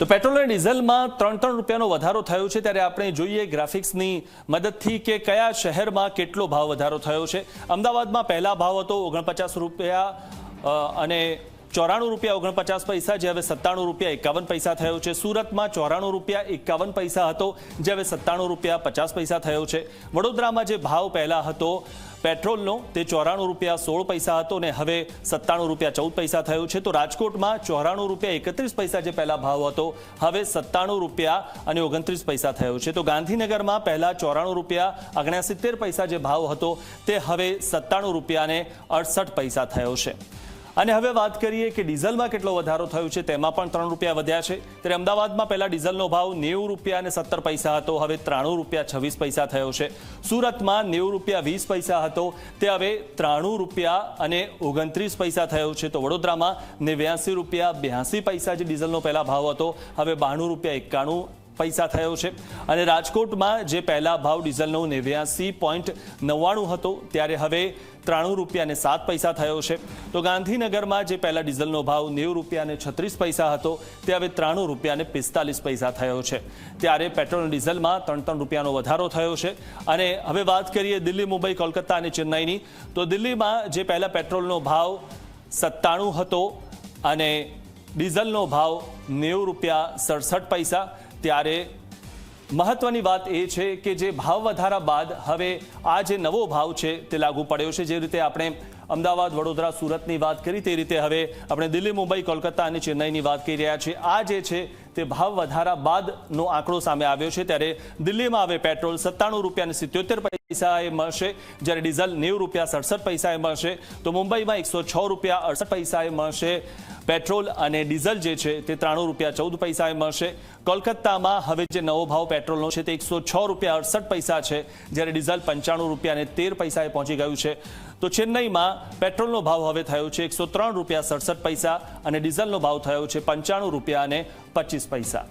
તો પેટ્રોલ અને ડીઝલમાં 3 રૂપિયાનો વધારો થયો છે ત્યારે આપણે જોઈએ ગ્રાફિક્સની મદદથી કે કયા શહેરમાં કેટલો ભાવ વધારો થયો છે। અમદાવાદમાં પહેલા ભાવ હતો 49 રૂપિયા અને 94 રૂપિયા 49 પૈસા, જે હવે 97 રૂપિયા 51 પૈસા થયો છે। સુરતમાં 94 રૂપિયા 51 પૈસા હતો, જે હવે 97 રૂપિયા 50 પૈસા થયો છે। વડોદરામાં જે ભાવ પહેલા હતો પેટ્રોલનો તે 94 રૂપિયા 16 પૈસા હતો અને હવે 97 રૂપિયા 14 પૈસા થયો છે। તો રાજકોટમાં 94 રૂપિયા 31 પૈસા જે પહેલા ભાવ હતો હવે 97 રૂપિયા અને 29 પૈસા થયો છે। તો ગાંધીનગરમાં પહેલા 94 રૂપિયા 69 પૈસા જે ભાવ હતો તે હવે 97 રૂપિયા અને 68 પૈસા થયો છે। અને હવે વાત કરીએ કે ડીઝલમાં કેટલો વધારો થયો છે, તેમાં પણ 3 રૂપિયા વધ્યા છે। ત્યારે અમદાવાદમાં પહેલા ડીઝલનો ભાવ 90 રૂપિયા અને 17 પૈસા હતો, હવે 93 રૂપિયા 26 પૈસા થયો છે। સુરતમાં 90 રૂપિયા 20 પૈસા હતો, તે હવે 93 રૂપિયા અને 29 પૈસા થયો છે। તો વડોદરામાં 89 રૂપિયા 82 પૈસા જે ડીઝલનો પહેલા ભાવ હતો હવે 92 રૂપિયા 91 પૈસા થયો છે। અને રાજકોટમાં જે પહેલા ભાવ ડીઝલનો 89.99 હતો ત્યારે હવે 93 રૂપિયા અને 7 પૈસા થયો છે। તો ગાંધીનગરમાં જે પહેલા ડીઝલનો ભાવ 90 રૂપિયા અને 36 પૈસા હતો તે હવે 93 રૂપિયા અને 45 પૈસા થયો છે। ત્યારે પેટ્રોલ અને ડીઝલમાં 3 રૂપિયાનો વધારો થયો છે। અને હવે વાત કરીએ દિલ્હી, મુંબઈ, કોલકાતા અને ચેન્નાઈની, તો દિલ્હીમાં જે પહેલા પેટ્રોલનો ભાવ 97 હતો અને ડીઝલનો ભાવ 90 રૂપિયા 67 પૈસા, ત્યારે મહત્વની વાત એ છે કે જે ભાવ વધારા બાદ હવે આ જે નવો ભાવ છે તે લાગુ પડ્યો છે। જે રીતે આપણે અમદાવાદ, વડોદરા, સુરતની વાત કરી તે રીતે હવે આપણે દિલ્હી, મુંબઈ, કોલકાતા અને ચેન્નાઈની વાત કરી રહ્યા છીએ। આ જે છે તે ભાવ વધારા બાદનો આંકડો સામે આવ્યો છે। ત્યારે દિલ્હીમાં હવે પેટ્રોલ 97 રૂપિયા અને 77 પૈસાએ મળશે, જ્યારે ડીઝલ 90 રૂપિયા 67 પૈસાએ મળશે। તો મુંબઈમાં 106 રૂપિયા 68 પૈસાએ મળશે પેટ્રોલ અને ડીઝલ જે છે તે 93 રૂપિયા 14 પૈસાએ મળશે। કોલકાતામાં હવે જે નવો ભાવ પેટ્રોલનો છે તે 106 રૂપિયા 68 પૈસા છે, જ્યારે ડીઝલ 95 રૂપિયા અને 13 પૈસાએ પહોંચી ગયું છે। તો ચેન્નઈમાં પેટ્રોલનો ભાવ હવે થયો છે 103 રૂપિયા 67 પૈસા અને ડીઝલનો ભાવ થયો છે 95 રૂપિયા અને 25 પૈસા।